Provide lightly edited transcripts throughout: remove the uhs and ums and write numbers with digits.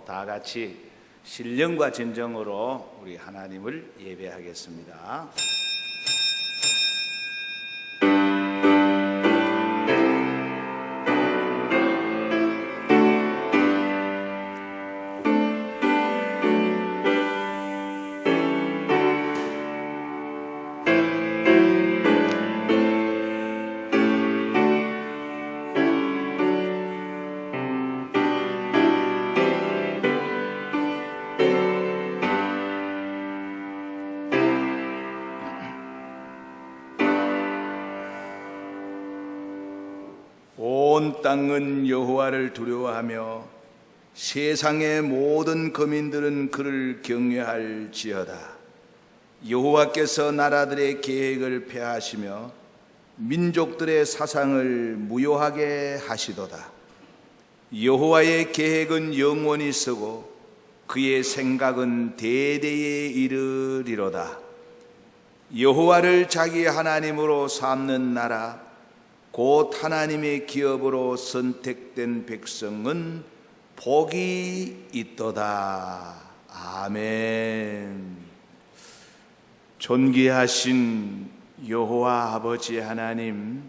다 같이 신령과 진정으로 우리 하나님을 예배하겠습니다. 온 땅은 여호와를 두려워하며 세상의 모든 거민들은 그를 경외할지어다. 여호와께서 나라들의 계획을 폐하시며 민족들의 사상을 무효하게 하시도다. 여호와의 계획은 영원히 서고 그의 생각은 대대에 이르리로다. 여호와를 자기 하나님으로 삼는 나라 곧 하나님의 기업으로 선택된 백성은 복이 있도다. 아멘. 존귀하신 여호와 아버지 하나님,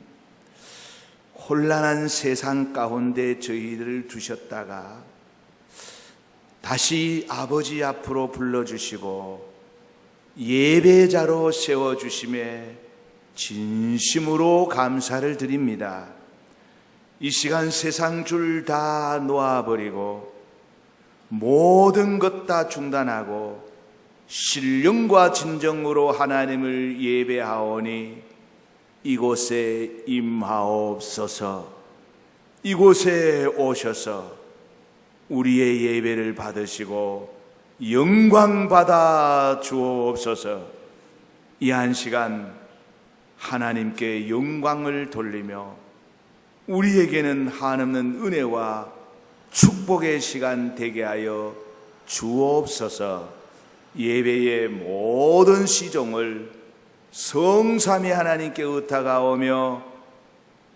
혼란한 세상 가운데 저희들을 두셨다가 다시 아버지 앞으로 불러주시고 예배자로 세워주심에 진심으로 감사를 드립니다. 이 시간 세상 줄 다 놓아버리고 모든 것 다 중단하고 신령과 진정으로 하나님을 예배하오니 이곳에 임하옵소서. 이곳에 오셔서 우리의 예배를 받으시고 영광 받아 주옵소서. 이 한 시간 하나님께 영광을 돌리며 우리에게는 한없는 은혜와 축복의 시간 되게 하여 주옵소서. 예배의 모든 시종을 성삼위 하나님께 의탁하오며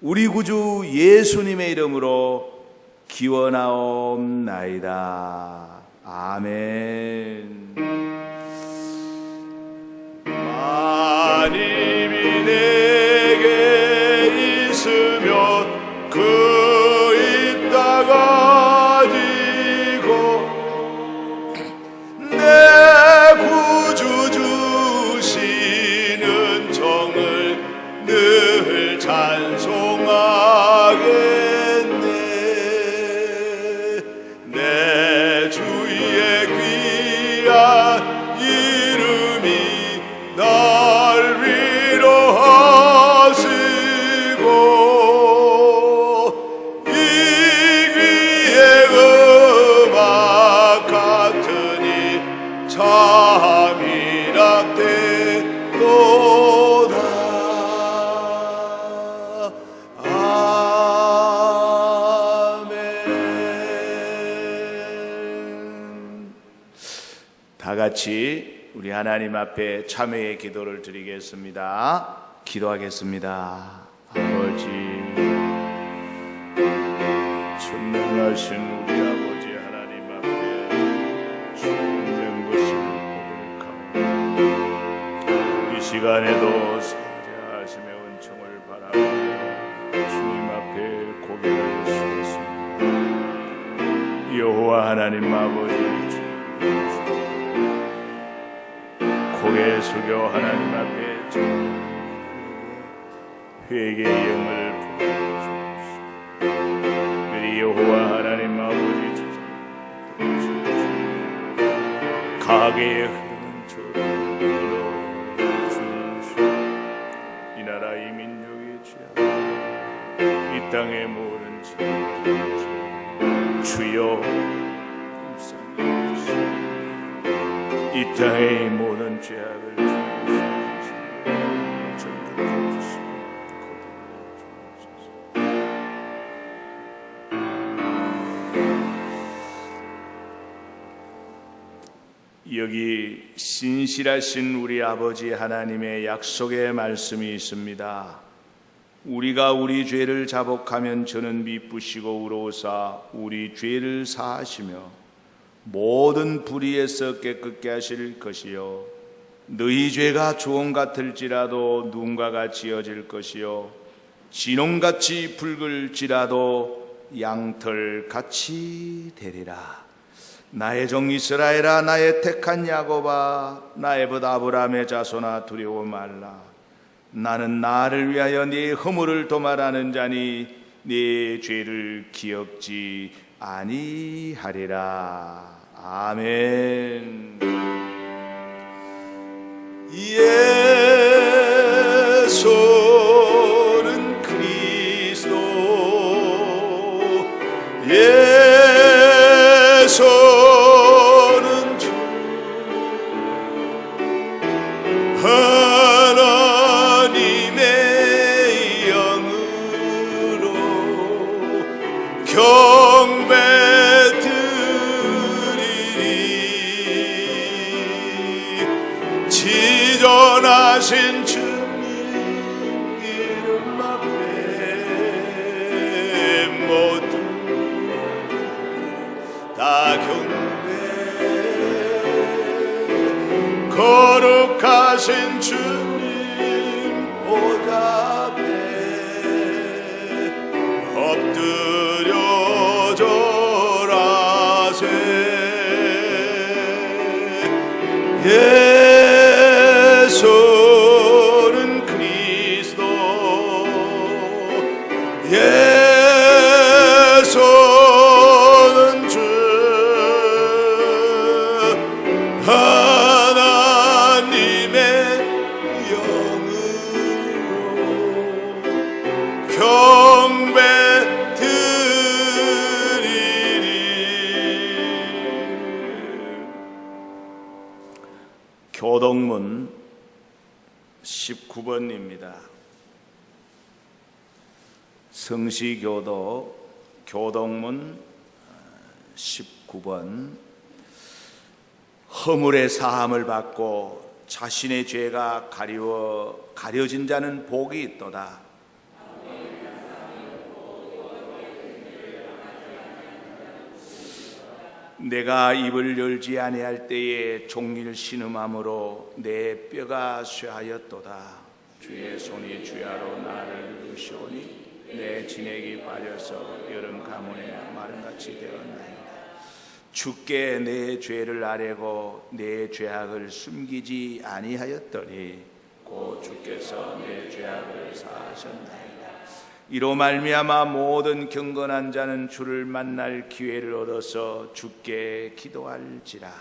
우리 구주 예수님의 이름으로 기원하옵나이다. 아멘. 하나님이 내게 있으면 그 있다 가지고 내 구주 주시는 정을 늘 찬송하겠네. 내 주의 귀한 날 위로하시고 이 귀의 음악 같으니 참이라 되도다. 아멘. 다 같이 우리 하나님 앞에 참회의 기도를 드리겠습니다. 기도하겠습니다. 아버지, 전능하신 우리 아버지 하나님 앞에 주님의 것을 고백합니다. 이 시간에도 성자하심의 은총을 바라며 주님 앞에 고백을 드리겠습니다. 여호와 하나님 아버지, 고개 숙여 하나님 앞에 회개의 영을 부어주옵소서. 우리 여호와 하나님 아버지 가게에 흐르는 저를 주옵소서. 이 나라 이 민족의 죄악 이 땅의 모든 죄 주여 이 땅의 모든 죄악을 여기 신실하신 우리 아버지 하나님의 약속의 말씀이 있습니다. 우리가 우리 죄를 자복하면 저는 미쁘시고 의로우사 우리 죄를 사하시며 모든 불의에서 깨끗게 하실 것이요 너희 죄가 주홍 같을지라도 눈과 지어질 것이요 진홍같이 붉을지라도 양털같이 되리라. 나의 종 이스라엘아, 나의 택한 야곱아, 나의 붓 아브라함의 자손아, 두려워 말라. 나는 나를 위하여 네 허물을 도말하는 자니 네 죄를 기억지 아니하리라. 아멘. 예수는 그리스도, 예수는 주, 하나님의 영으로 경배드리리. 지존하신 주님 이름 앞에 모두 다 경배. 거룩하신 주님 보좌 앞에 엎드려 절하세. 예수는 그리스도, 예수는 주, 하나님의 영으로 경배드리리. 교동문 19번입니다. 성시교도 교동문 19번. 허물의 사함을 받고 자신의 죄가 가려진 자는 복이 있도다. 내가 입을 열지 아니할 때에 종일 신음함으로 내 뼈가 쇠하였도다. 주의 손이 주야로 나를 누르시오니 내 진액이 빠져서 여름 가뭄에 마름같이 되었나이다. 주께 내 죄를 아뢰고 내 죄악을 숨기지 아니하였더니 곧 주께서 내 죄악을 사하셨나이다. 이로 말미암아 모든 경건한 자는 주를 만날 기회를 얻어서 주께 기도할지라.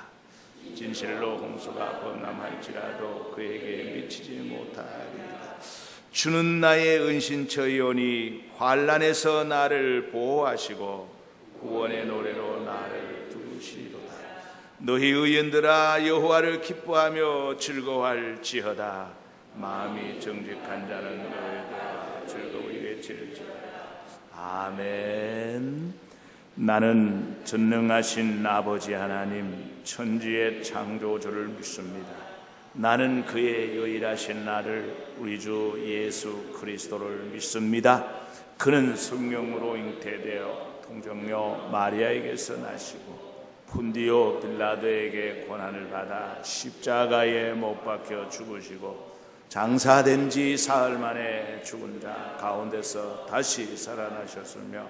진실로 홍수가 범람할지라도 그에게 미치지 못하리라. 주는 나의 은신처이오니 환난에서 나를 보호하시고 구원의 노래로 나를 두시리로다. 너희 의인들아, 여호와를 기뻐하며 즐거워할지어다. 마음이 정직한 자는 너희들아 즐거이 외칠지어다. 아멘. 나는 전능하신 아버지 하나님, 천지의 창조주를 믿습니다. 나는 그의 유일하신 나를 우리 주 예수 그리스도를 믿습니다. 그는 성령으로 잉태되어 동정녀 마리아에게서 나시고 푼디오 빌라도에게 고난을 받아 십자가에 못 박혀 죽으시고 장사된 지 사흘 만에 죽은 자 가운데서 다시 살아나셨으며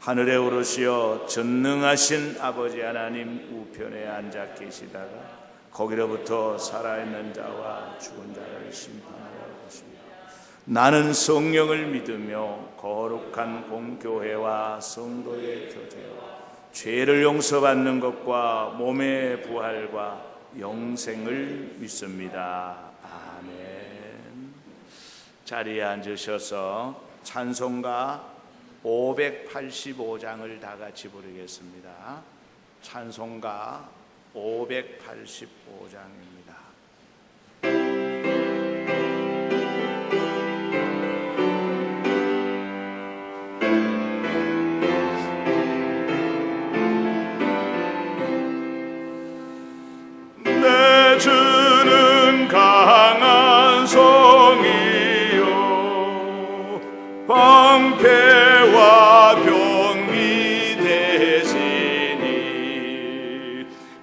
하늘에 오르시어 전능하신 아버지 하나님 우편에 앉아 계시다가 거기로부터 살아있는 자와 죽은 자를 심판하러 오십니다. 나는 성령을 믿으며 거룩한 공교회와 성도의 교제와 죄를 용서받는 것과 몸의 부활과 영생을 믿습니다. 아멘. 자리에 앉으셔서 찬송가 585장을 다 같이 부르겠습니다. 찬송가 585장입니다. 내 주는 강한 성이요 방패와 병기 대신이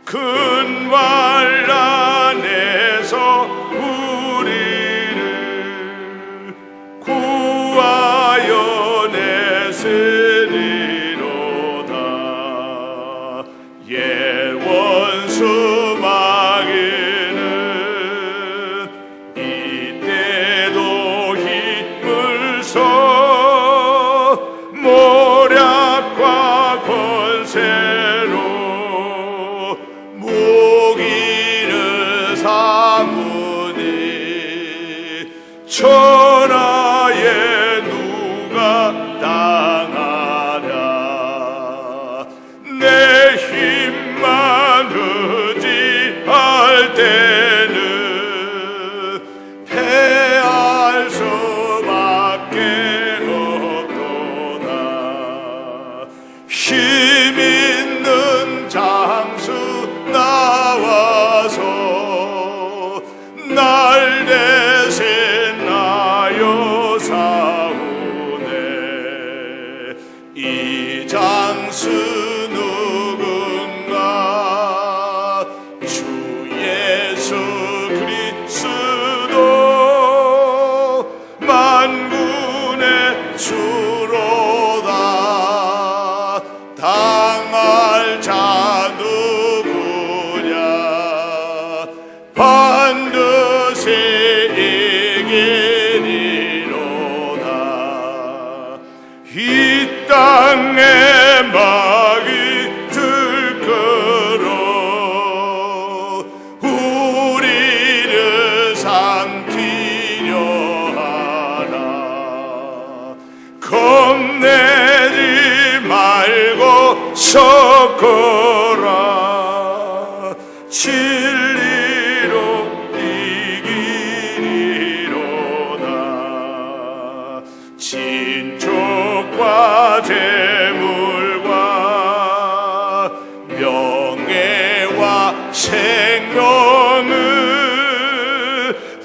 큰 환난에서 우리를 구하여 내시리로다. 예원수 마귀는 이때도 힘을 써 모략과 권세로 무기를 삼으니 천하에 누가 당하랴. 내 힘만 의지할 때는 패할 수밖에 없도다. 힘 있는 장수 나와서 날 대신하여 싸우네. 이 장수 누군가? 주 예수 그리스도 만군의 주로다. 당할 자 누구냐? 반드시 이기리로다. 이 땅에 막이 들끓어 우리를 삼키려 하나. 겁내지 말고 섞어라. 진리로 이기리로다. 친족과 재물과 명예와 생명을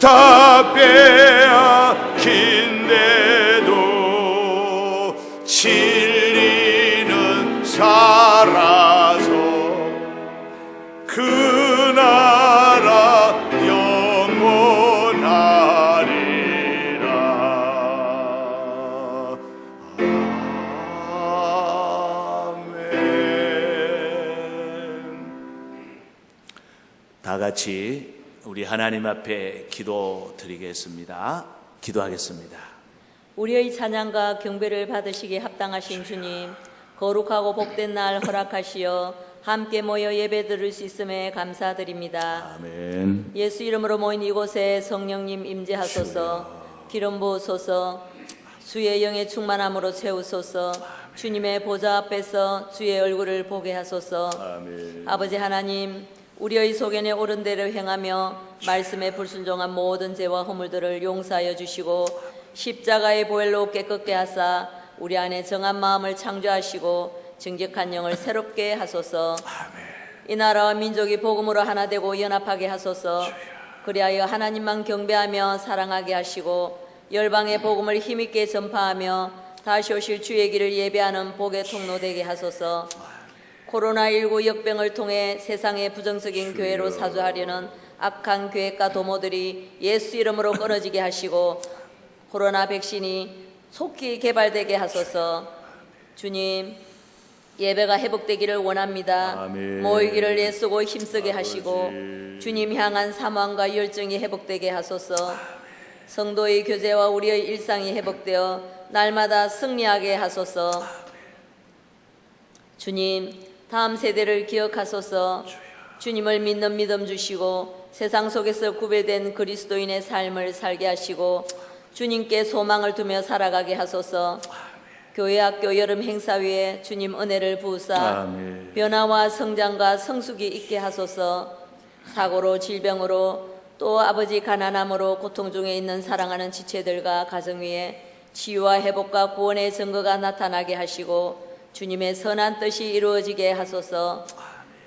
다 빼앗긴데도 진리는 살아서 그 나라 영원하리라. 아멘. 다 같이 우리 하나님 앞에 기도 드리겠습니다. 기도하겠습니다. 우리의 찬양과 경배를 받으시기에 합당하신 주님, 거룩하고 복된 날 허락하시어 함께 모여 예배 드릴 수 있음에 감사드립니다. 아멘. 예수 이름으로 모인 이곳에 성령님 임재하소서. 기름 부으소서. 주의 영의 충만함으로 채우소서. 주님의 보좌 앞에서 주의 얼굴을 보게 하소서. 아멘. 아버지 하나님, 우리의 소견에 옳은 대로 행하며 말씀에 불순종한 모든 죄와 허물들을 용서하여 주시고 십자가의 보혈로 깨끗게 하사 우리 안에 정한 마음을 창조하시고 정직한 영을 새롭게 하소서. 이 나라와 민족이 복음으로 하나 되고 연합하게 하소서. 그리하여 하나님만 경배하며 사랑하게 하시고 열방의 복음을 힘있게 전파하며 다시 오실 주의 길을 예배하는 복의 통로 되게 하소서. 코로나19 역병을 통해 세상의 부정적인 교회로 사주하려는 악한 계획과 도모들이 예수 이름으로 끊어지게 하시고 코로나 백신이 속히 개발되게 하소서. 주님, 예배가 회복되기를 원합니다. 아멘. 모이기를 애쓰고 힘쓰게 하시고 주님 향한 사모함과 열정이 회복되게 하소서. 성도의 교제와 우리의 일상이 회복되어 날마다 승리하게 하소서. 주님, 다음 세대를 기억하소서. 주님을 믿는 믿음 주시고 세상 속에서 구별된 그리스도인의 삶을 살게 하시고 주님께 소망을 두며 살아가게 하소서. 교회 학교 여름 행사위에 주님 은혜를 부으사 아멘. 변화와 성장과 성숙이 있게 하소서. 사고로 질병으로 또 아버지 가난함으로 고통 중에 있는 사랑하는 지체들과 가정 위에 치유와 회복과 구원의 증거가 나타나게 하시고 주님의 선한 뜻이 이루어지게 하소서.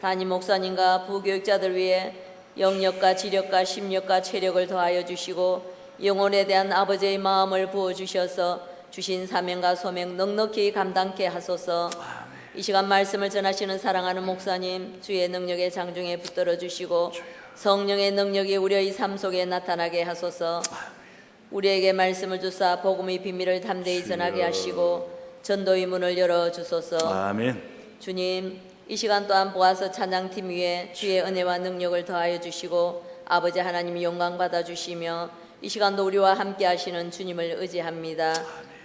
담임 목사님과 부교육자들 위해 영력과 지력과 심력과 체력을 더하여 주시고 영혼에 대한 아버지의 마음을 부어주셔서 주신 사명과 소명 넉넉히 감당케 하소서. 이 시간 말씀을 전하시는 사랑하는 목사님, 주의 능력의 장중에 붙들어 주시고 성령의 능력이 우리의 삶 속에 나타나게 하소서. 우리에게 말씀을 주사 복음의 비밀을 담대히 전하게 하시고 전도의 문을 열어 주소서. 아멘. 주님, 이 시간 또한 보아서 찬양팀 위에 주의 은혜와 능력을 더하여 주시고 아버지 하나님 영광 받아 주시며 이 시간도 우리와 함께 하시는 주님을 의지합니다.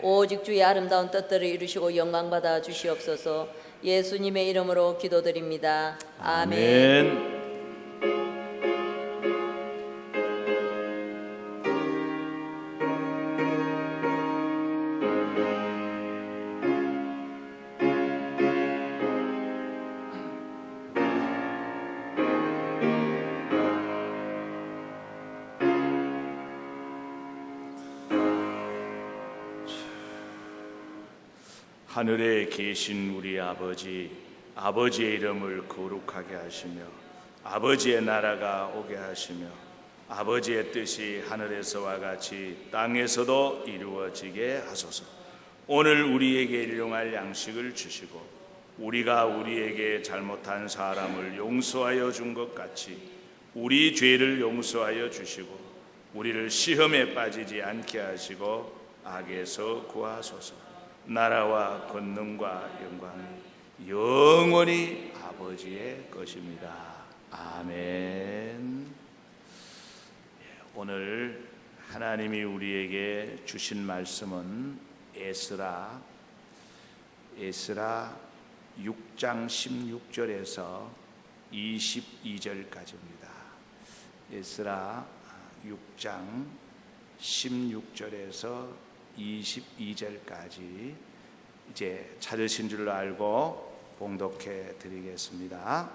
오직 주의 아름다운 뜻들을 이루시고 영광 받아 주시옵소서. 예수님의 이름으로 기도드립니다. 아멘. 하늘에 계신 우리 아버지, 아버지의 이름을 거룩하게 하시며 아버지의 나라가 오게 하시며 아버지의 뜻이 하늘에서와 같이 땅에서도 이루어지게 하소서. 오늘 우리에게 일용할 양식을 주시고 우리가 우리에게 잘못한 사람을 용서하여 준 것 같이 우리 죄를 용서하여 주시고 우리를 시험에 빠지지 않게 하시고 악에서 구하소서. 나라와 권능과 영광이 영원히 아버지의 것입니다. 아멘. 오늘 하나님이 우리에게 주신 말씀은 에스라 6장 16절에서 22절까지입니다. 에스라 6장 16절에서 22절까지 이제 찾으신 줄로 알고 봉독해 드리겠습니다.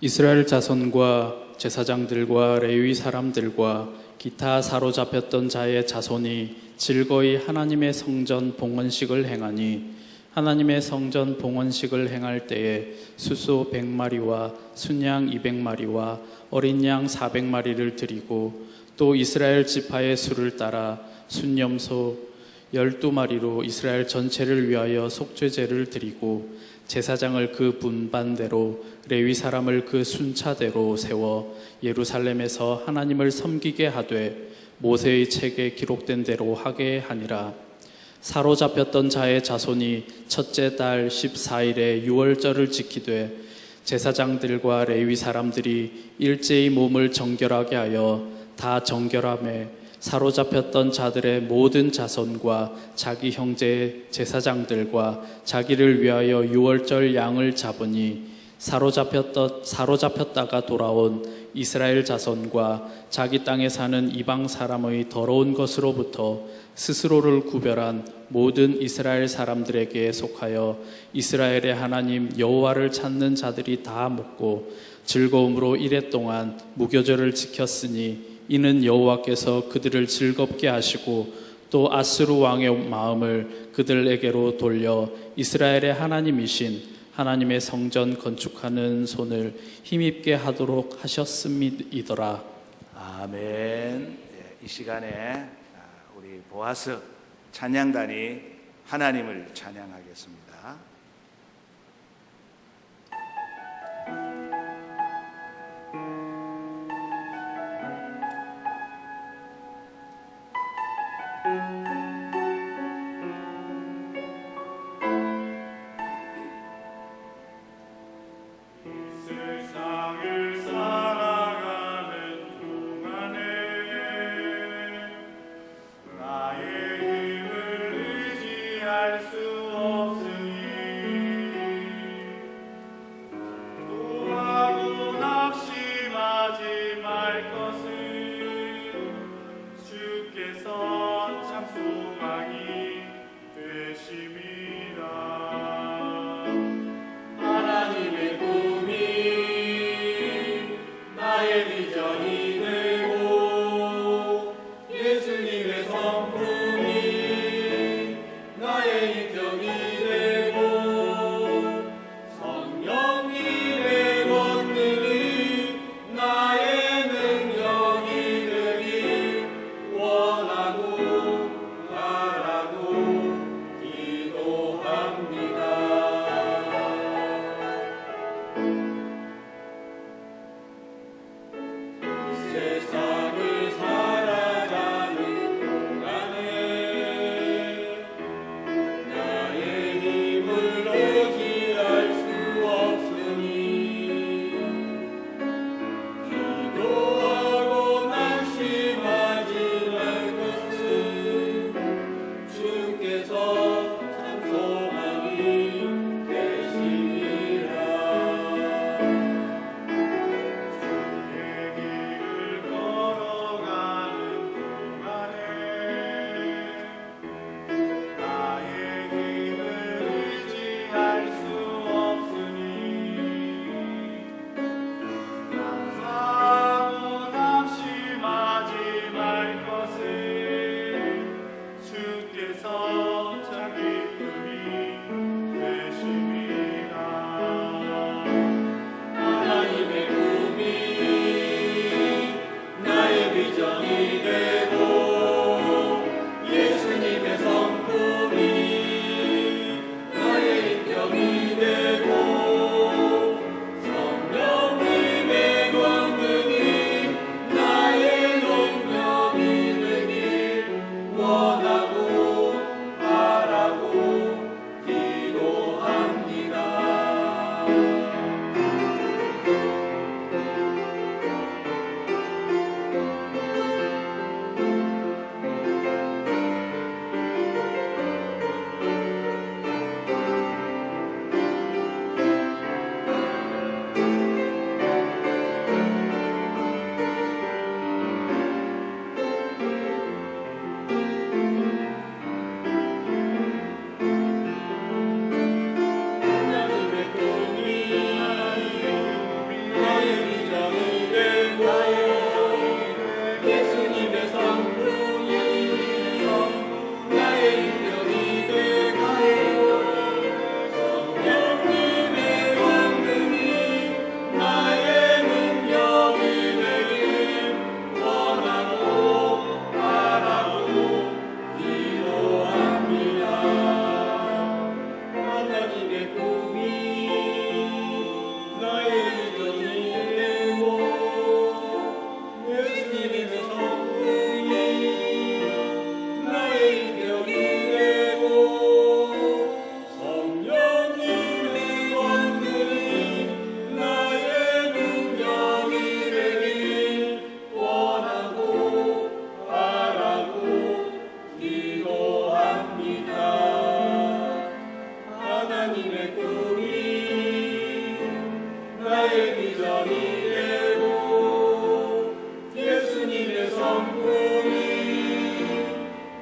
이스라엘 자손과 제사장들과 레위 사람들과 기타 사로잡혔던 자의 자손이 즐거이 하나님의 성전 봉헌식을 행하니 하나님의 성전 봉헌식을 행할 때에 수소 100마리와 순양 200마리와 어린 양 400마리를 드리고 또 이스라엘 지파의 수를 따라 순염소 12마리로 이스라엘 전체를 위하여 속죄제를 드리고 제사장을 그 분반대로 레위 사람을 그 순차대로 세워 예루살렘에서 하나님을 섬기게 하되 모세의 책에 기록된 대로 하게 하니라. 사로잡혔던 자의 자손이 첫째 달 14일에 유월절을 지키되 제사장들과 레위 사람들이 일제히 몸을 정결하게 하여 다 정결함에 사로잡혔던 자들의 모든 자손과 자기 형제 제사장들과 자기를 위하여 유월절 양을 잡으니 사로잡혔다가 돌아온 이스라엘 자손과 자기 땅에 사는 이방 사람의 더러운 것으로부터 스스로를 구별한 모든 이스라엘 사람들에게 속하여 이스라엘의 하나님 여호와를 찾는 자들이 다 먹고 즐거움으로 이레 동안 무교절을 지켰으니 이는 여호와께서 그들을 즐겁게 하시고 또 아스루 왕의 마음을 그들에게로 돌려 이스라엘의 하나님이신 하나님의 성전 건축하는 손을 힘입게 하도록 하셨음이더라. 아멘. 이 시간에 우리 보아스 찬양단이 하나님을 찬양하겠습니다. 세상을 살아가는 동안에 나의 힘을 의지할 수 없으니 하나님의 꿈이 나의 비전이 되고 예수님의 성품이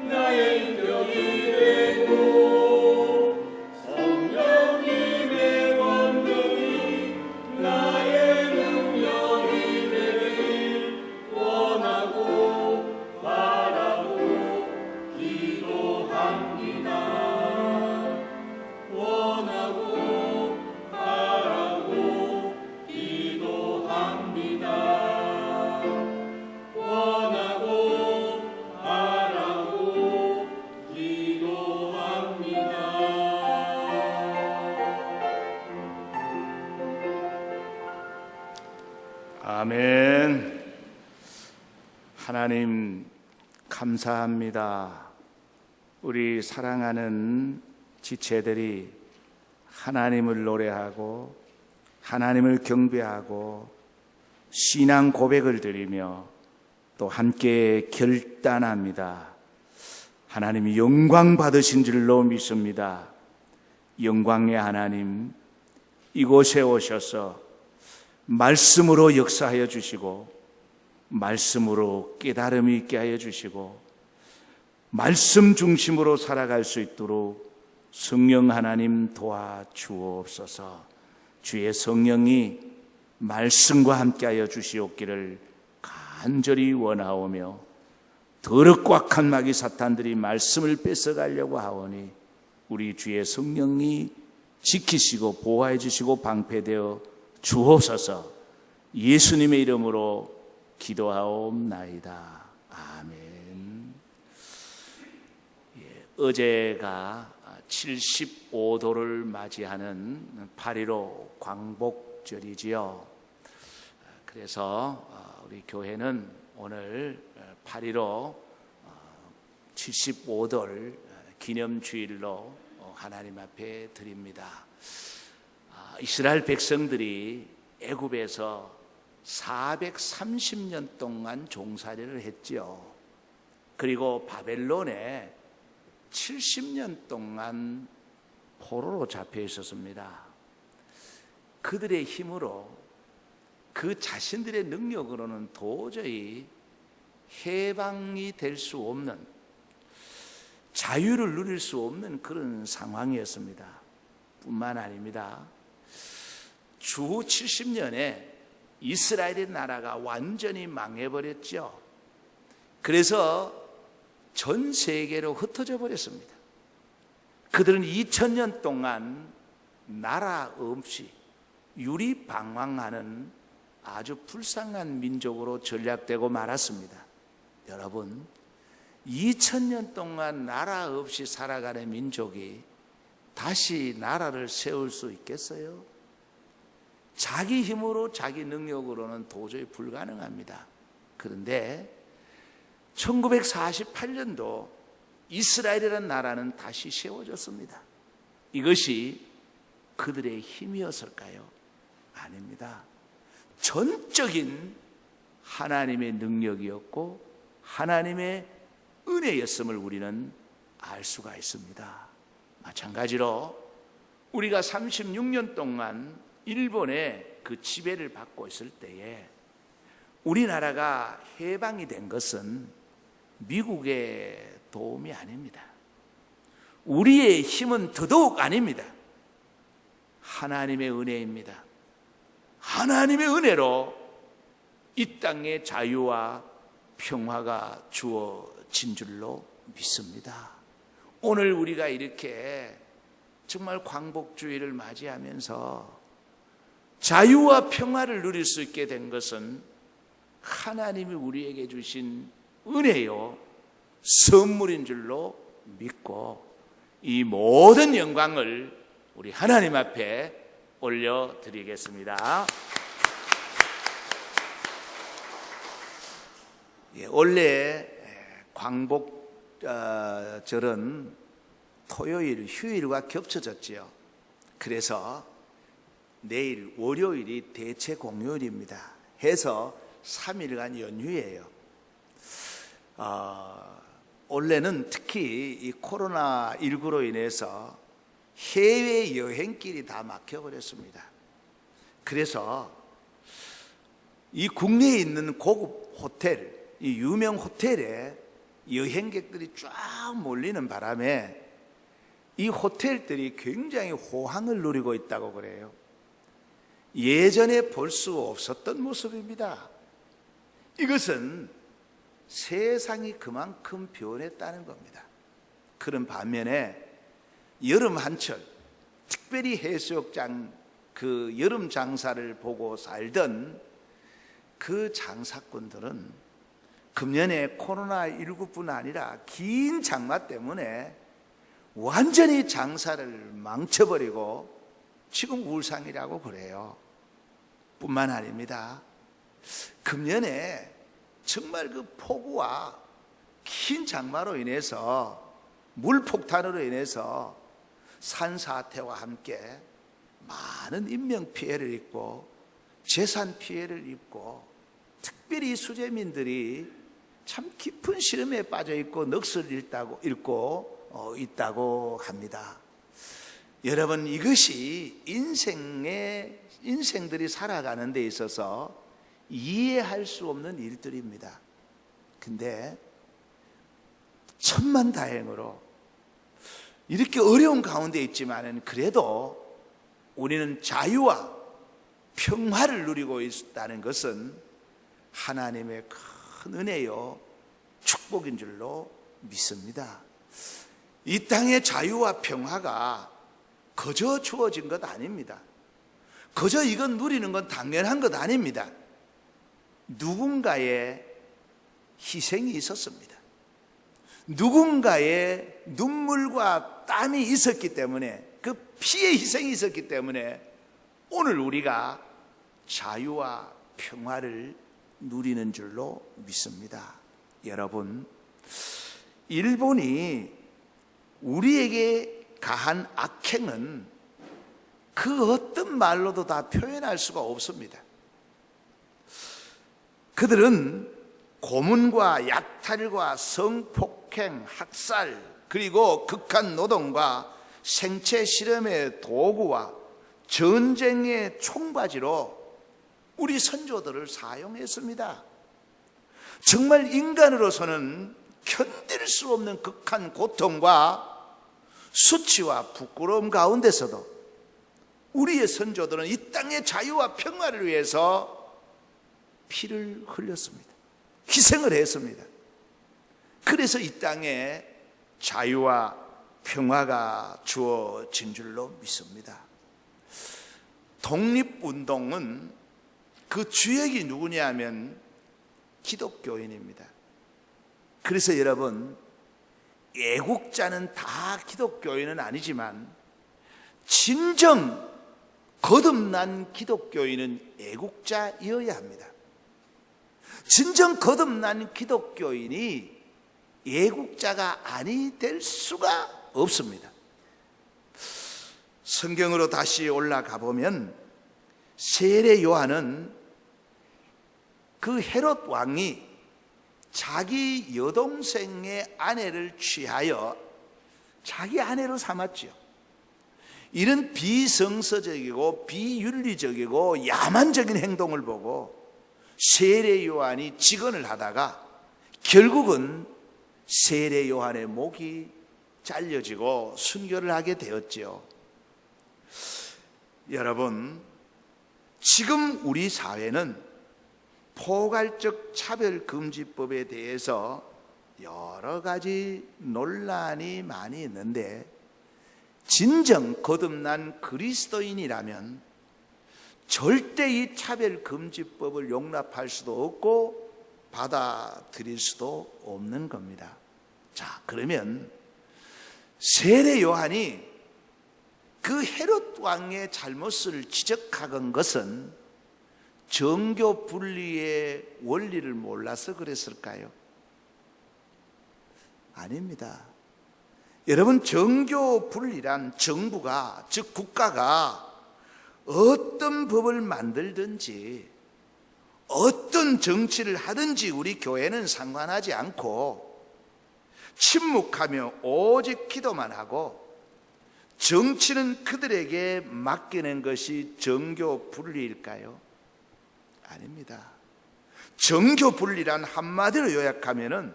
나의 인격이 되고 성령님의 권능이 나의 능력이 되길 원하고 바라고 기도합니다. 원하고 바라고 기도합니다. 원하고 바라고 기도합니다. 아멘. 하나님 감사합니다. 우리 사랑하는 지체들이 하나님을 노래하고 하나님을 경배하고 신앙 고백을 드리며 또 함께 결단합니다. 하나님이 영광 받으신 줄로 믿습니다. 영광의 하나님, 이곳에 오셔서 말씀으로 역사하여 주시고 말씀으로 깨달음이 있게 하여 주시고 말씀 중심으로 살아갈 수 있도록 성령 하나님 도와주옵소서. 주의 성령이 말씀과 함께하여 주시옵기를 간절히 원하오며 더럽고 악한 마귀 사탄들이 말씀을 뺏어가려고 하오니 우리 주의 성령이 지키시고 보호해 주시고 방패되어 주옵소서. 예수님의 이름으로 기도하옵나이다. 아멘. 어제가 75도를 맞이하는 8.15 광복절이지요. 그래서 우리 교회는 오늘 8.15 75돌 기념주일로 하나님 앞에 드립니다. 이스라엘 백성들이 애굽에서 430년 동안 종살이를 했죠. 그리고 바벨론에 70년 동안 포로로 잡혀 있었습니다. 그들의 힘으로 그 자신들의 능력으로는 도저히 해방이 될 수 없는, 자유를 누릴 수 없는 그런 상황이었습니다. 뿐만 아닙니다. 주후 70년에 이스라엘의 나라가 완전히 망해버렸죠. 그래서 전 세계로 흩어져 버렸습니다. 그들은 2000년 동안 나라 없이 유리방황하는 아주 불쌍한 민족으로 전락되고 말았습니다. 여러분, 2000년 동안 나라 없이 살아가는 민족이 다시 나라를 세울 수 있겠어요? 자기 힘으로, 자기 능력으로는 도저히 불가능합니다. 그런데 1948년도 이스라엘이라는 나라는 다시 세워졌습니다. 이것이 그들의 힘이었을까요? 아닙니다. 전적인 하나님의 능력이었고 하나님의 은혜였음을 우리는 알 수가 있습니다. 마찬가지로 우리가 36년 동안 일본의 그 지배를 받고 있을 때에 우리나라가 해방이 된 것은 미국의 도움이 아닙니다. 우리의 힘은 더더욱 아닙니다. 하나님의 은혜입니다. 하나님의 은혜로 이 땅에 자유와 평화가 주어진 줄로 믿습니다. 오늘 우리가 이렇게 정말 광복주의를 맞이하면서 자유와 평화를 누릴 수 있게 된 것은 하나님이 우리에게 주신 은혜요 선물인 줄로 믿고 이 모든 영광을 우리 하나님 앞에 올려드리겠습니다. 원래 광복절은 토요일, 휴일과 겹쳐졌지요. 그래서 내일 월요일이 대체 공휴일입니다. 해서 3일간 연휴예요. 원래는 특히 이 코로나19로 인해서 해외 여행길이 다 막혀버렸습니다. 그래서 이 국내에 있는 고급 호텔, 이 유명 호텔에 여행객들이 쫙 몰리는 바람에 이 호텔들이 굉장히 호황을 누리고 있다고 그래요. 예전에 볼 수 없었던 모습입니다. 이것은 세상이 그만큼 변했다는 겁니다. 그런 반면에 여름 한철, 특별히 해수욕장 그 여름 장사를 보고 살던 그 장사꾼들은 금년에 코로나19뿐 아니라 긴 장마 때문에 완전히 장사를 망쳐버리고 지금 울상이라고 그래요. 뿐만 아닙니다. 금년에 정말 그 폭우와 긴 장마로 인해서 물폭탄으로 인해서 산사태와 함께 많은 인명피해를 입고 재산 피해를 입고 특별히 수재민들이 참 깊은 시름에 빠져 있고 넋을 잃고 있다고 합니다. 여러분, 이것이 인생들이 살아가는 데 있어서 이해할 수 없는 일들입니다. 근데 천만다행으로 이렇게 어려운 가운데 있지만은 그래도 우리는 자유와 평화를 누리고 있다는 것은 하나님의 큰 은혜요 축복인 줄로 믿습니다. 이 땅의 자유와 평화가 거저 주어진 것 아닙니다. 거저 이건 누리는 건 당연한 것 아닙니다. 누군가의 희생이 있었습니다. 누군가의 눈물과 땀이 있었기 때문에, 그 피의 희생이 있었기 때문에 오늘 우리가 자유와 평화를 누리는 줄로 믿습니다. 여러분, 일본이 우리에게 가한 악행은 그 어떤 말로도 다 표현할 수가 없습니다. 그들은 고문과 약탈과 성폭행, 학살, 그리고 극한 노동과 생체 실험의 도구와 전쟁의 총바지로 우리 선조들을 사용했습니다. 정말 인간으로서는 견딜 수 없는 극한 고통과 수치와 부끄러움 가운데서도 우리의 선조들은 이 땅의 자유와 평화를 위해서 피를 흘렸습니다. 희생을 했습니다. 그래서 이 땅에 자유와 평화가 주어진 줄로 믿습니다. 독립운동은 그 주역이 누구냐 하면 기독교인입니다. 그래서 여러분, 애국자는 다 기독교인은 아니지만 진정 거듭난 기독교인은 애국자이어야 합니다. 진정 거듭난 기독교인이 애국자가 아니 될 수가 없습니다. 성경으로 다시 올라가 보면 세례 요한은 그 헤롯 왕이 자기 여동생의 아내를 취하여 자기 아내로 삼았지요. 이런 비성서적이고 비윤리적이고 야만적인 행동을 보고 세례 요한이 직언을 하다가 결국은 세례 요한의 목이 잘려지고 순교를 하게 되었지요. 여러분, 지금 우리 사회는 포괄적 차별금지법에 대해서 여러 가지 논란이 많이 있는데, 진정 거듭난 그리스도인이라면 절대 이 차별금지법을 용납할 수도 없고 받아들일 수도 없는 겁니다. 자, 그러면 세례 요한이 그 헤롯 왕의 잘못을 지적한 것은 정교 분리의 원리를 몰라서 그랬을까요? 아닙니다. 여러분, 정교 분리란 정부가, 즉 국가가 어떤 법을 만들든지 어떤 정치를 하든지 우리 교회는 상관하지 않고 침묵하며 오직 기도만 하고 정치는 그들에게 맡기는 것이 정교 분리일까요? 아닙니다. 정교 분리란 한마디로 요약하면은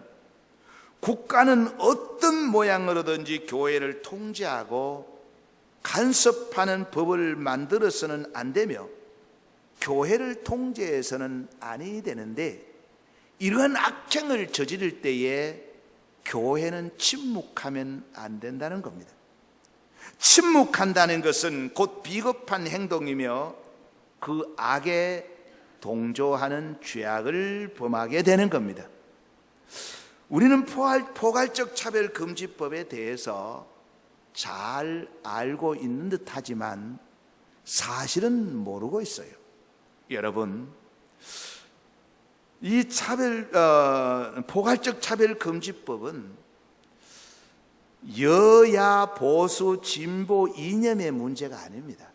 국가는 어떤 모양으로든지 교회를 통제하고 간섭하는 법을 만들어서는 안 되며 교회를 통제해서는 아니 되는데, 이러한 악행을 저지를 때에 교회는 침묵하면 안 된다는 겁니다. 침묵한다는 것은 곧 비겁한 행동이며 그 악에 동조하는 죄악을 범하게 되는 겁니다. 우리는 포괄적 차별금지법에 대해서 잘 알고 있는 듯 하지만 사실은 모르고 있어요. 여러분, 이 포괄적 차별금지법은 여야 보수 진보 이념의 문제가 아닙니다.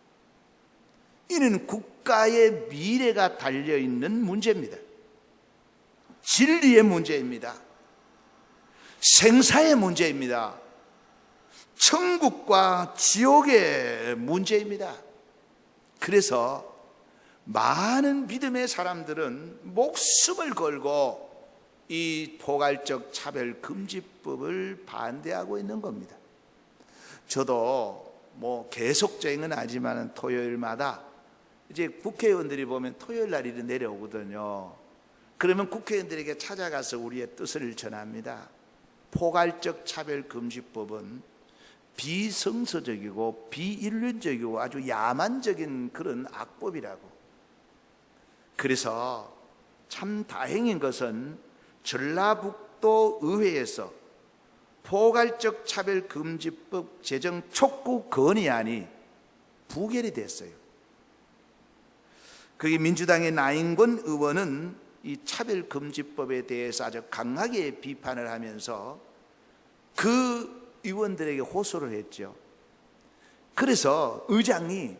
이는 국가의 미래가 달려있는 문제입니다. 진리의 문제입니다. 생사의 문제입니다. 천국과 지옥의 문제입니다. 그래서 많은 믿음의 사람들은 목숨을 걸고 이 포괄적 차별금지법을 반대하고 있는 겁니다. 저도 계속적인 건 아니지만 토요일마다 이제 국회의원들이 보면 토요일 날 일이 내려오거든요. 그러면 국회의원들에게 찾아가서 우리의 뜻을 전합니다. 포괄적 차별금지법은 비성서적이고 비인륜적이고 아주 야만적인 그런 악법이라고. 그래서 참 다행인 것은 전라북도 의회에서 포괄적 차별금지법 제정 촉구 건의안이 부결이 됐어요. 거기 민주당의 나인권 의원은 이 차별금지법에 대해서 아주 강하게 비판을 하면서 그 의원들에게 호소를 했죠. 그래서 의장이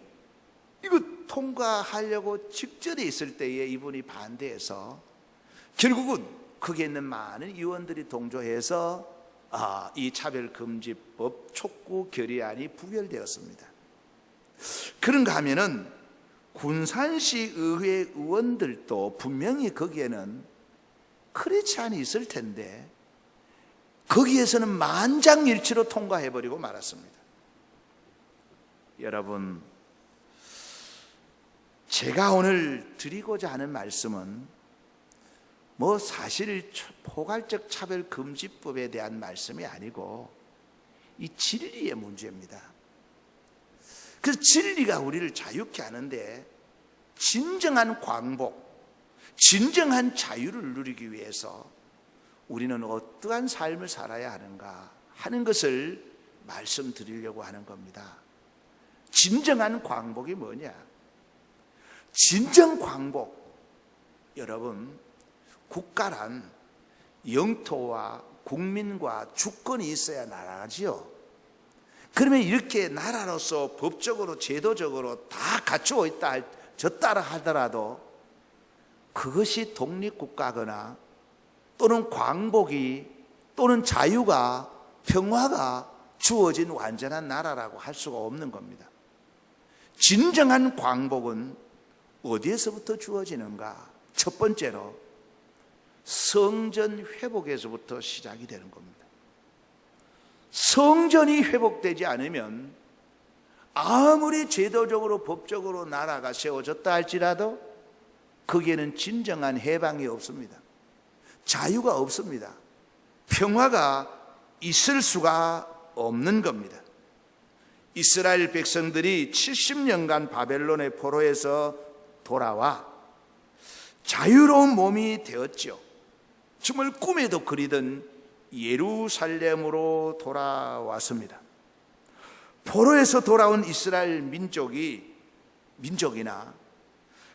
이거 통과하려고 직전에 있을 때에 이분이 반대해서 결국은 거기에 있는 많은 의원들이 동조해서 이 차별금지법 촉구 결의안이 부결되었습니다. 그런가 하면은 군산시 의회 의원들도 분명히 거기에는 그렇지 않이 있을 텐데 거기에서는 만장일치로 통과해버리고 말았습니다. 여러분, 제가 오늘 드리고자 하는 말씀은 사실 포괄적 차별금지법에 대한 말씀이 아니고 이 진리의 문제입니다. 그래서 진리가 우리를 자유케 하는데 진정한 광복, 진정한 자유를 누리기 위해서 우리는 어떠한 삶을 살아야 하는가 하는 것을 말씀드리려고 하는 겁니다. 진정한 광복이 뭐냐? 진정 광복, 여러분, 국가란 영토와 국민과 주권이 있어야 나라지요. 그러면 이렇게 나라로서 법적으로 제도적으로 다 갖추어 있다 하더라도 그것이 독립국가거나 또는 광복이 또는 자유가 평화가 주어진 완전한 나라라고 할 수가 없는 겁니다. 진정한 광복은 어디에서부터 주어지는가? 첫 번째로 성전 회복에서부터 시작이 되는 겁니다. 성전이 회복되지 않으면 아무리 제도적으로 법적으로 나라가 세워졌다 할지라도 거기에는 진정한 해방이 없습니다. 자유가 없습니다. 평화가 있을 수가 없는 겁니다. 이스라엘 백성들이 70년간 바벨론의 포로에서 돌아와 자유로운 몸이 되었죠. 정말 꿈에도 그리던 예루살렘으로 돌아왔습니다. 포로에서 돌아온 이스라엘 민족이나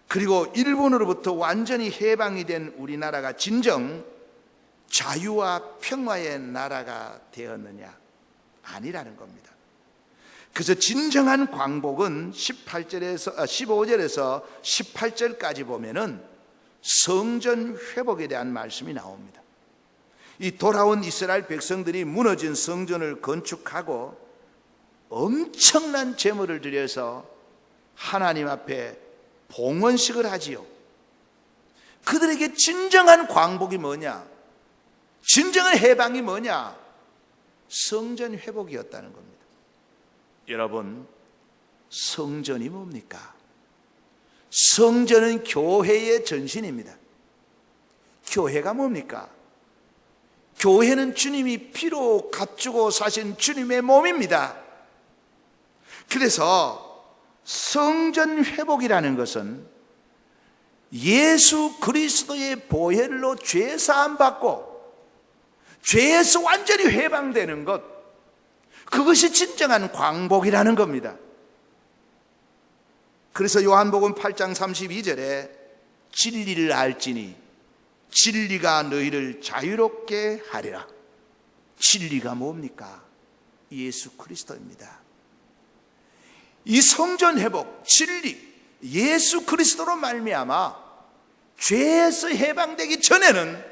그리고 일본으로부터 완전히 해방이 된 우리나라가 진정 자유와 평화의 나라가 되었느냐? 아니라는 겁니다. 그래서 진정한 광복은 15절에서 18절까지 보면은 성전 회복에 대한 말씀이 나옵니다. 이 돌아온 이스라엘 백성들이 무너진 성전을 건축하고 엄청난 제물을 드려서 하나님 앞에 봉헌식을 하지요. 그들에게 진정한 광복이 뭐냐? 진정한 해방이 뭐냐? 성전 회복이었다는 겁니다. 여러분, 성전이 뭡니까? 성전은 교회의 전신입니다. 교회가 뭡니까? 교회는 주님이 피로 갖추고 사신 주님의 몸입니다. 그래서 성전 회복이라는 것은 예수 그리스도의 보혈로 죄 사함 받고 죄에서 완전히 해방되는 것, 그것이 진정한 광복이라는 겁니다. 그래서 요한복음 8장 32절에 진리를 알지니 진리가 너희를 자유롭게 하리라. 진리가 뭡니까? 예수 그리스도입니다. 이 성전 회복, 진리, 예수 그리스도로 말미암아 죄에서 해방되기 전에는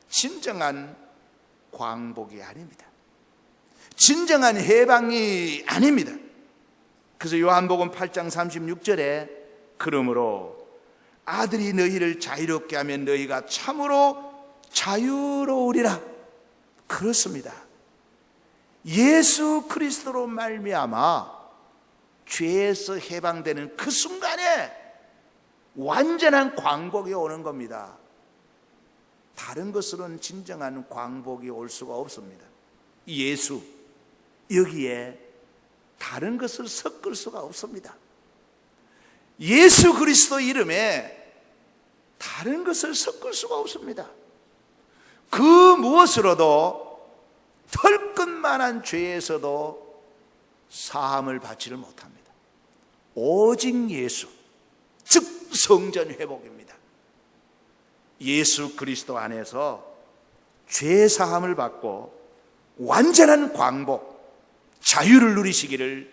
진정한 광복이 아닙니다. 진정한 해방이 아닙니다. 그래서 요한복음 8장 36절에 그러므로 아들이 너희를 자유롭게 하면 너희가 참으로 자유로우리라. 그렇습니다. 예수 그리스도로 말미암아 죄에서 해방되는 그 순간에 완전한 광복이 오는 겁니다. 다른 것으로는 진정한 광복이 올 수가 없습니다. 예수, 여기에 다른 것을 섞을 수가 없습니다. 예수 그리스도 이름에 다른 것을 섞을 수가 없습니다. 그 무엇으로도 털끝만한 죄에서도 사함을 받지를 못합니다. 오직 예수, 즉 성전 회복입니다. 예수 그리스도 안에서 죄 사함을 받고 완전한 광복, 자유를 누리시기를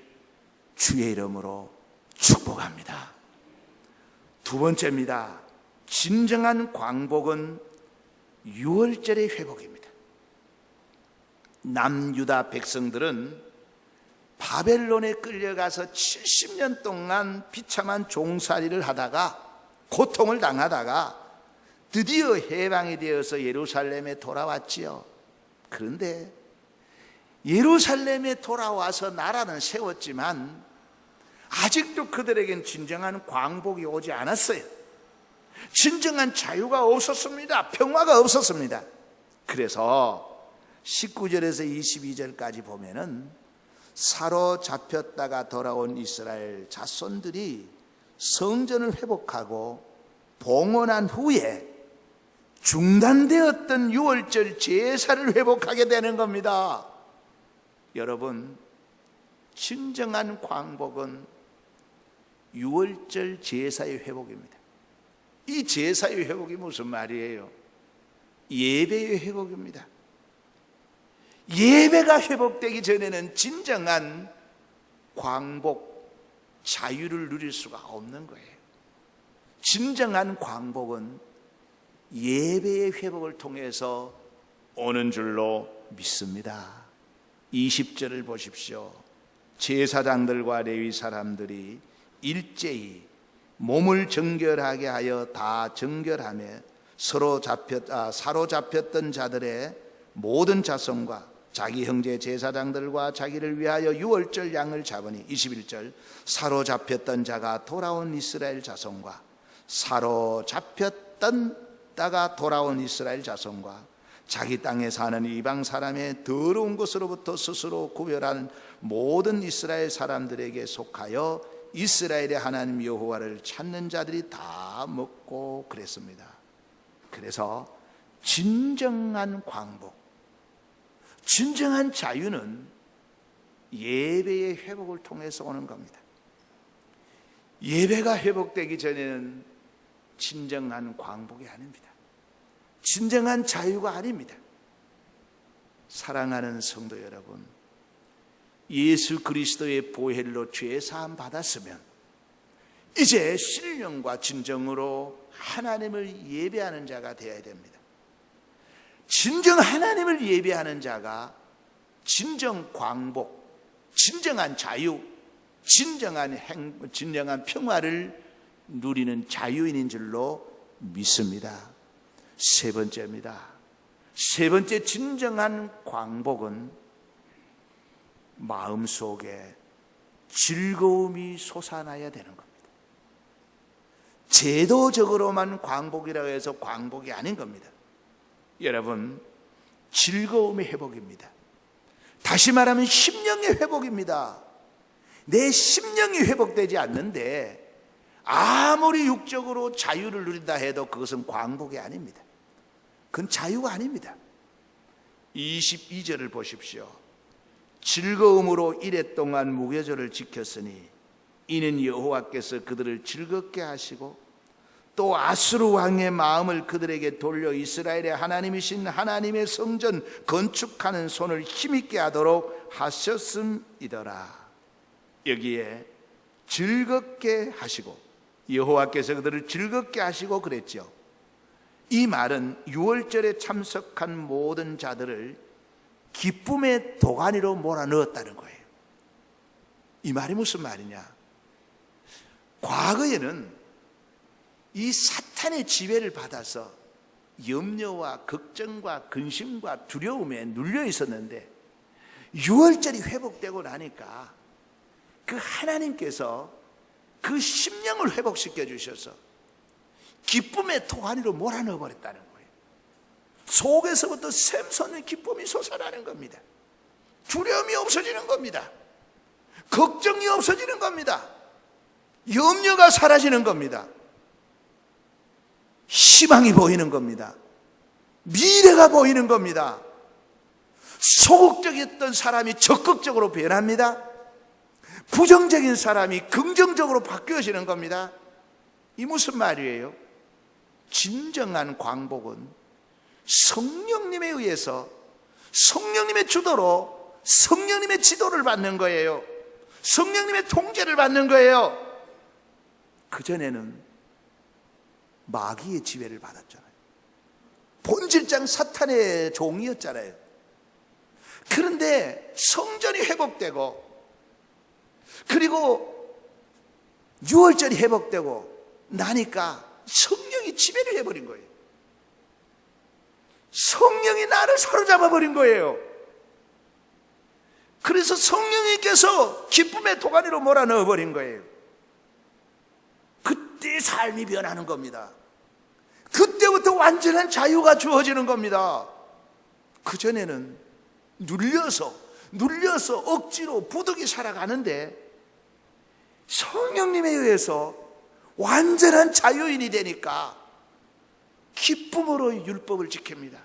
주의 이름으로 축복합니다. 두 번째입니다. 진정한 광복은 유월절의 회복입니다. 남유다 백성들은 바벨론에 끌려가서 70년 동안 비참한 종살이를 하다가 고통을 당하다가 드디어 해방이 되어서 예루살렘에 돌아왔지요. 그런데 예루살렘에 돌아와서 나라는 세웠지만 아직도 그들에겐 진정한 광복이 오지 않았어요. 진정한 자유가 없었습니다. 평화가 없었습니다. 그래서 19절에서 22절까지 보면은 사로잡혔다가 돌아온 이스라엘 자손들이 성전을 회복하고 봉헌한 후에 중단되었던 유월절 제사를 회복하게 되는 겁니다. 여러분, 진정한 광복은 유월절 제사의 회복입니다. 이 제사의 회복이 무슨 말이에요? 예배의 회복입니다. 예배가 회복되기 전에는 진정한 광복, 자유를 누릴 수가 없는 거예요. 진정한 광복은 예배의 회복을 통해서 오는 줄로 믿습니다. 20절을 보십시오. 제사장들과 레위 사람들이 일제히 몸을 정결하게 하여 다 정결하며 사로잡혔던 자들의 모든 자손과 자기 형제 제사장들과 자기를 위하여 유월절 양을 잡으니 21절 사로잡혔던 자가 돌아온 이스라엘 자손과 사로잡혔다가 돌아온 이스라엘 자손과 자기 땅에 사는 이방 사람의 더러운 것으로부터 스스로 구별한 모든 이스라엘 사람들에게 속하여 이스라엘의 하나님 여호와를 찾는 자들이 다 먹고 그랬습니다. 그래서 진정한 광복, 진정한 자유는 예배의 회복을 통해서 오는 겁니다. 예배가 회복되기 전에는 진정한 광복이 아닙니다. 진정한 자유가 아닙니다. 사랑하는 성도 여러분, 예수 그리스도의 보혈로 죄 사함 받았으면 이제 신령과 진정으로 하나님을 예배하는 자가 되어야 됩니다. 진정 하나님을 예배하는 자가 진정 광복, 진정한 자유, 진정한 평화를 누리는 자유인인 줄로 믿습니다. 세 번째입니다. 세 번째 진정한 광복은 마음속에 즐거움이 솟아나야 되는 겁니다. 제도적으로만 광복이라고 해서 광복이 아닌 겁니다. 여러분, 즐거움의 회복입니다. 다시 말하면 심령의 회복입니다. 내 심령이 회복되지 않는데 아무리 육적으로 자유를 누린다 해도 그것은 광복이 아닙니다. 그건 자유가 아닙니다. 22절을 보십시오. 즐거움으로 이레 동안 무교절을 지켰으니 이는 여호와께서 그들을 즐겁게 하시고 또 아수르 왕의 마음을 그들에게 돌려 이스라엘의 하나님이신 하나님의 성전 건축하는 손을 힘있게 하도록 하셨음이더라. 여기에 즐겁게 하시고, 여호와께서 그들을 즐겁게 하시고 그랬죠. 이 말은 유월절에 참석한 모든 자들을 기쁨의 도가니로 몰아넣었다는 거예요. 이 말이 무슨 말이냐? 과거에는 이 사탄의 지배를 받아서 염려와 걱정과 근심과 두려움에 눌려 있었는데 유월절이 회복되고 나니까 그 하나님께서 그 심령을 회복시켜 주셔서 기쁨의 도가니로 몰아넣어 버렸다는 거예요. 속에서부터 샘솟는 기쁨이 솟아나는 겁니다. 두려움이 없어지는 겁니다. 걱정이 없어지는 겁니다. 염려가 사라지는 겁니다. 희망이 보이는 겁니다. 미래가 보이는 겁니다. 소극적이었던 사람이 적극적으로 변합니다. 부정적인 사람이 긍정적으로 바뀌어지는 겁니다. 이 무슨 말이에요? 진정한 광복은 성령님에 의해서 성령님의 주도로 성령님의 지도를 받는 거예요. 성령님의 통제를 받는 거예요. 그전에는 마귀의 지배를 받았잖아요. 본질상 사탄의 종이었잖아요. 그런데 성전이 회복되고 그리고 유월절이 회복되고 나니까 성령이 지배를 해버린 거예요. 성령이 나를 사로잡아 버린 거예요. 그래서 성령님께서 기쁨의 도가니로 몰아넣어 버린 거예요. 그때 삶이 변하는 겁니다. 그때부터 완전한 자유가 주어지는 겁니다. 그전에는 눌려서 억지로 부득이 살아가는데 성령님에 의해서 완전한 자유인이 되니까 기쁨으로 율법을 지킵니다.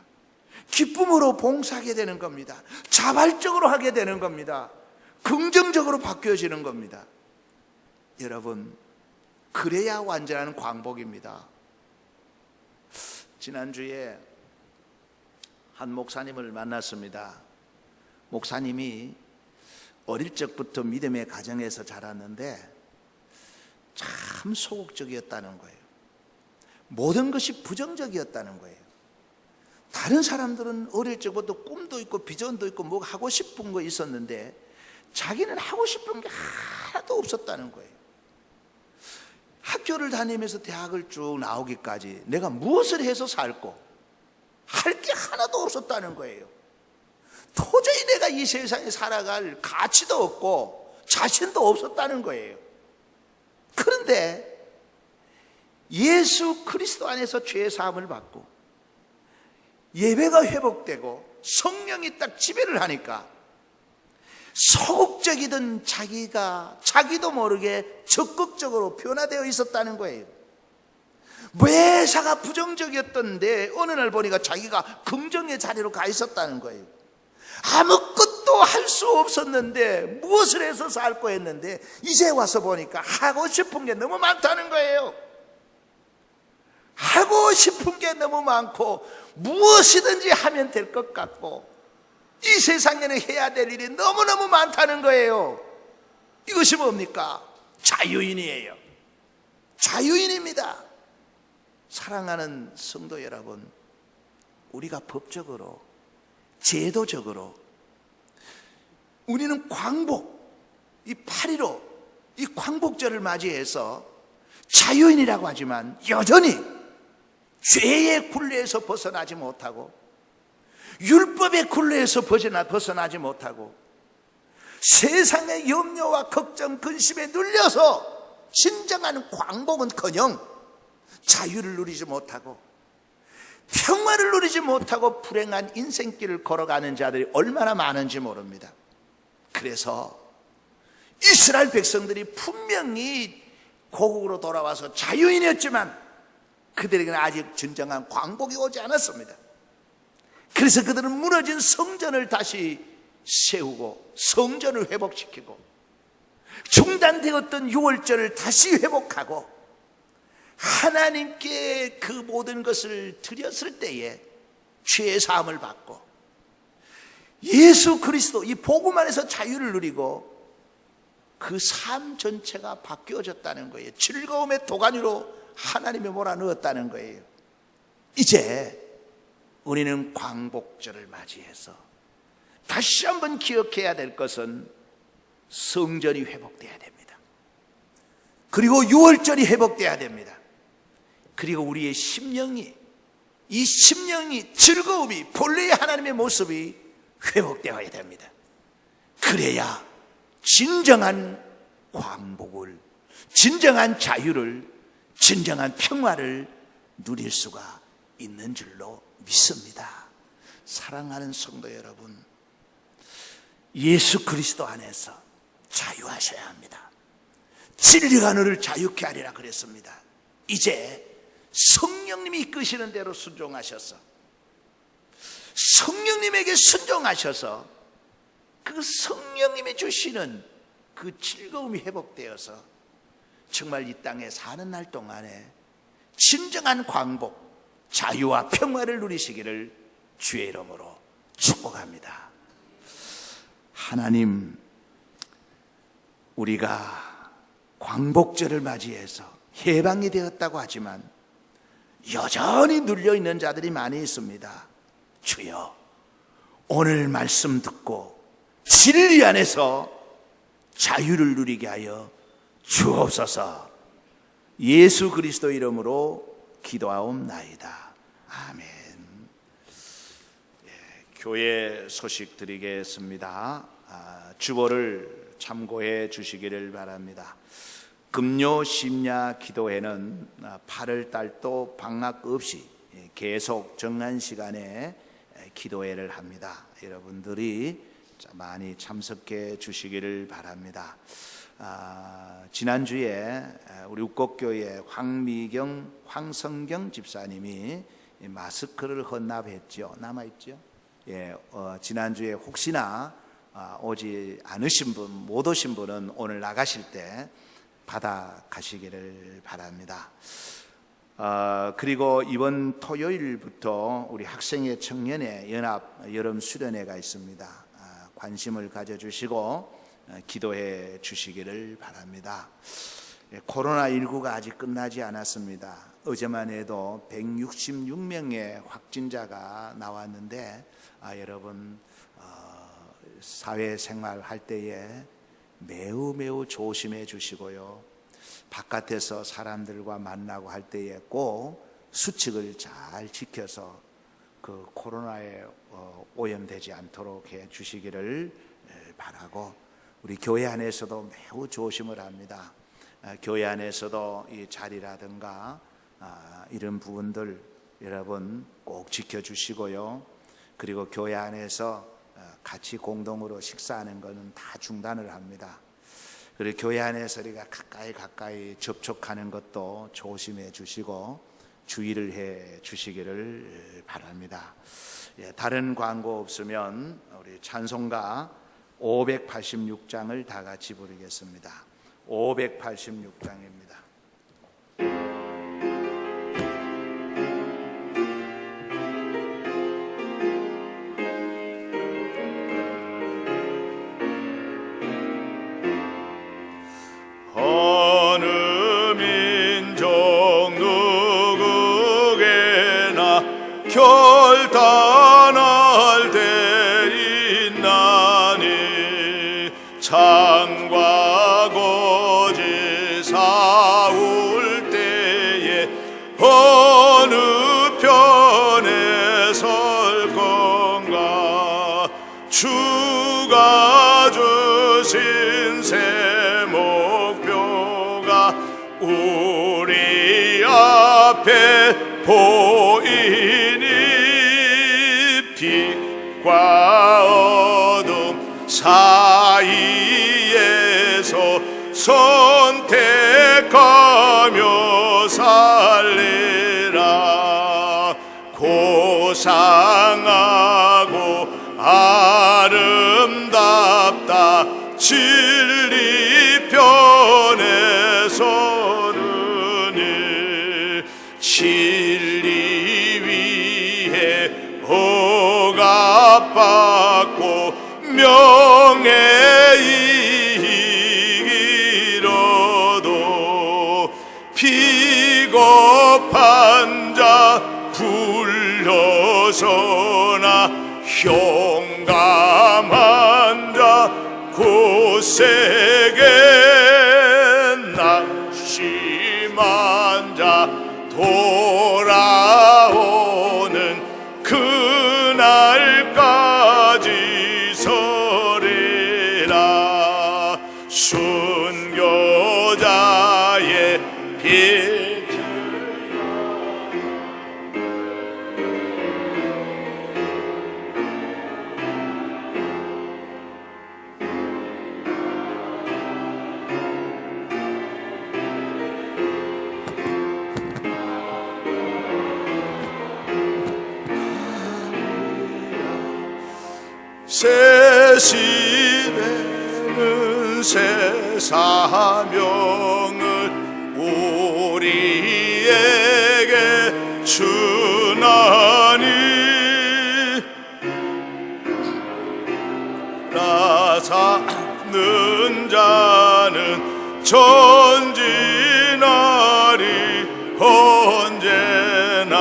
기쁨으로 봉사하게 되는 겁니다. 자발적으로 하게 되는 겁니다. 긍정적으로 바뀌어지는 겁니다. 여러분, 그래야 완전한 광복입니다. 지난주에 한 목사님을 만났습니다. 목사님이 어릴 적부터 믿음의 가정에서 자랐는데 참 소극적이었다는 거예요. 모든 것이 부정적이었다는 거예요. 다른 사람들은 어릴 적부터 꿈도 있고 비전도 있고 뭐 하고 싶은 거 있었는데 자기는 하고 싶은 게 하나도 없었다는 거예요. 학교를 다니면서 대학을 쭉 나오기까지 내가 무엇을 해서 살고 할 게 하나도 없었다는 거예요. 도저히 내가 이 세상에 살아갈 가치도 없고 자신도 없었다는 거예요. 그런데 예수 그리스도 안에서 죄 사함을 받고 예배가 회복되고 성령이 딱 지배를 하니까 소극적이던 자기도 모르게 적극적으로 변화되어 있었다는 거예요. 매사가 부정적이었던데 어느 날 보니까 자기가 긍정의 자리로 가 있었다는 거예요. 아무것도 할 수 없었는데 무엇을 해서 살고 했는데 이제 와서 보니까 하고 싶은 게 너무 많다는 거예요. 하고 싶은 게 너무 많고 무엇이든지 하면 될 것 같고 이 세상에는 해야 될 일이 너무너무 많다는 거예요. 이것이 뭡니까? 자유인이에요. 자유인입니다. 사랑하는 성도 여러분, 우리가 법적으로 제도적으로 우리는 광복, 이 8.15 이 광복절을 맞이해서 자유인이라고 하지만 여전히 죄의 굴레에서 벗어나지 못하고 율법의 굴레에서 벗어나지 못하고 세상의 염려와 걱정, 근심에 눌려서 진정한 광복은커녕 자유를 누리지 못하고 평화를 누리지 못하고 불행한 인생길을 걸어가는 자들이 얼마나 많은지 모릅니다. 그래서 이스라엘 백성들이 분명히 고국으로 돌아와서 자유인이었지만 그들에게는 아직 진정한 광복이 오지 않았습니다. 그래서 그들은 무너진 성전을 다시 세우고 성전을 회복시키고 중단되었던 유월절을 다시 회복하고 하나님께 그 모든 것을 드렸을 때에 죄의 사함을 받고 예수 그리스도 이 복음 안에서 자유를 누리고 그 삶 전체가 바뀌어졌다는 거예요. 즐거움의 도가니로 하나님이 몰아넣었다는 거예요. 이제 우리는 광복절을 맞이해서 다시 한번 기억해야 될 것은 성전이 회복돼야 됩니다. 그리고 유월절이 회복돼야 됩니다. 그리고 우리의 심령이 이 심령이 즐거움이 본래의 하나님의 모습이 회복되어야 됩니다. 그래야 진정한 광복을, 진정한 자유를, 진정한 평화를 누릴 수가 있는 줄로 믿습니다. 사랑하는 성도 여러분, 예수 그리스도 안에서 자유하셔야 합니다. 진리가 너를 자유케 하리라 그랬습니다. 이제 성령님이 이끄시는 대로 순종하셔서 성령님에게 순종하셔서 그 성령님이 주시는 그 즐거움이 회복되어서 정말 이 땅에 사는 날 동안에 진정한 광복, 자유와 평화를 누리시기를 주의 이름으로 축복합니다. 하나님, 우리가 광복절을 맞이해서 해방이 되었다고 하지만 여전히 눌려있는 자들이 많이 있습니다. 주여, 오늘 말씀 듣고 진리 안에서 자유를 누리게 하여 주옵소서. 예수 그리스도 이름으로 기도하옵나이다. 아멘. 교회 소식 드리겠습니다. 주보를 참고해 주시기를 바랍니다. 금요 심야 기도회는 8월 달도 방학 없이 계속 정한 시간에 기도회를 합니다. 여러분들이 많이 참석해 주시기를 바랍니다. 지난주에 우리 uk곡교회 황성경 집사님이 마스크를 헌납했죠. 남아있죠? 예, 지난주에 혹시나 오지 않으신 분, 못 오신 분은 오늘 나가실 때 받아 가시기를 바랍니다. 그리고 이번 토요일부터 우리 학생회 청년회 연합 여름 수련회가 있습니다. 관심을 가져주시고 기도해 주시기를 바랍니다. 코로나19가 아직 끝나지 않았습니다. 어제만 해도 166명의 확진자가 나왔는데 여러분 사회생활 할 때에 매우 조심해 주시고요. 바깥에서 사람들과 만나고 할 때에 꼭 수칙을 잘 지켜서 그 코로나에 오염되지 않도록 해 주시기를 바라고, 우리 교회 안에서도 매우 조심을 합니다. 교회 안에서도 이 자리라든가 이런 부분들 여러분 꼭 지켜주시고요. 그리고 교회 안에서 같이 공동으로 식사하는 것은 다 중단을 합니다. 그리고 교회 안에서 우리가 가까이 접촉하는 것도 조심해 주시고 주의를 해 주시기를 바랍니다. 다른 광고 없으면 우리 찬송가 586장을 다 같이 부르겠습니다. 586장입니다. 어느 민족 누구에게나 결단할 때 있나니 창과 나올 때에 어느 편에 설 건가. 주가 주신 새 목표가 우리 앞에 보이니 빛과 어둠 사이에서 선택하며 살리라. 고상하고 아름답다 진리 편에 서느니 진리 위에 억압받고 명예 이기로도 비겁한 자 불러서나 용감한 자 굳세게 낙심한 자 돌아오는 그날까지 서리라. 순교자의 빛 새 시대는 새 사명을 우리에게 주나니 나 사는 자는 전진하리 언제나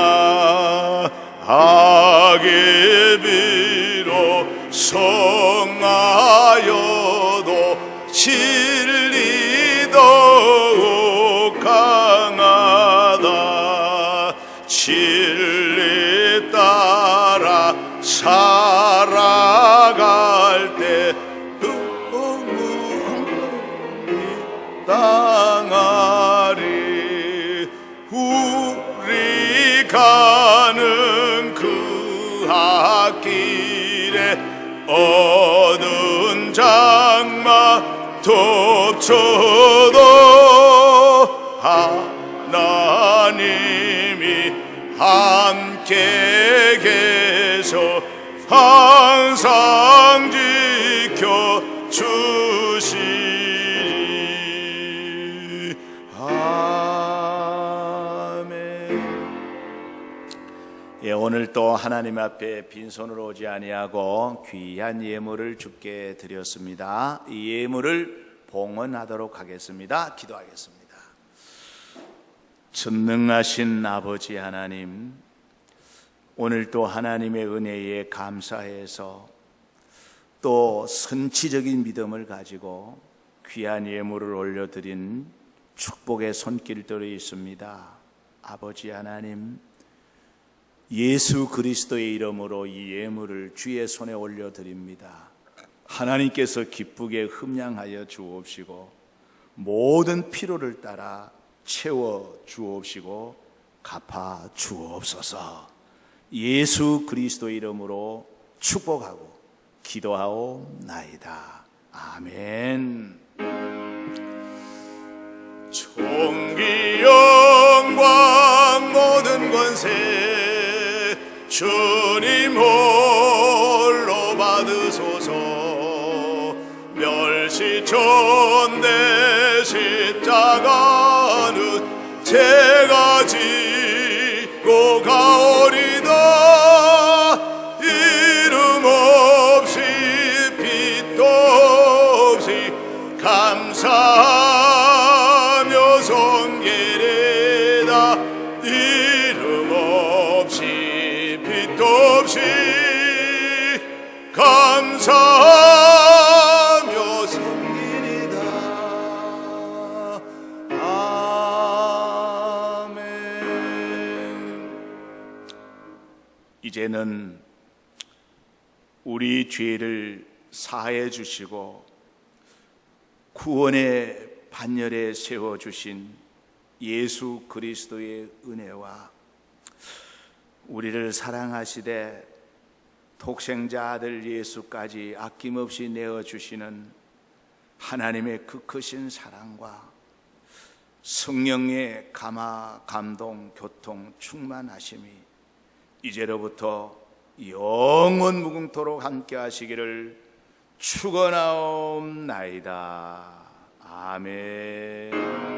악의 비로 성하여도 진리 더욱 강하다. 진리 따라 살아갈 때 당하리. 우리 가는 그 앞길에 어두운 장막 덮쳐도 하나님이 함께 계셔 항상 지켜주시리. 예, 오늘 또 하나님 앞에 빈손으로 오지 아니하고 귀한 예물을 주께 드렸습니다. 이 예물을 봉헌하도록 하겠습니다. 기도하겠습니다. 전능하신 아버지 하나님, 오늘 또 하나님의 은혜에 감사해서 또 선치적인 믿음을 가지고 귀한 예물을 올려드린 축복의 손길들이 있습니다. 아버지 하나님, 예수 그리스도의 이름으로 이 예물을 주의 손에 올려드립니다. 하나님께서 기쁘게 흠양하여 주옵시고 모든 필요를 따라 채워 주옵시고 갚아 주옵소서. 예수 그리스도의 이름으로 축복하고 기도하옵나이다. 아멘. 존귀 영광 모든 권세 주님 홀로 받으소서. 멸시촌대 십자가는 제가 지고 가오리다. 이름 없이 빛도 없이 감사하며 섬기리다. 이름 없이 빛도 없이 감사하며 섬기리다. 이제는 우리 죄를 사해 주시고 구원의 반열에 세워 주신 예수 그리스도의 은혜와 우리를 사랑하시되 독생자 아들 예수까지 아낌없이 내어 주시는 하나님의 그 크신 사랑과 성령의 감화, 감동, 교통, 충만하심이 이제로부터 영원 무궁토록 함께 하시기를 축원하옵나이다. 아멘.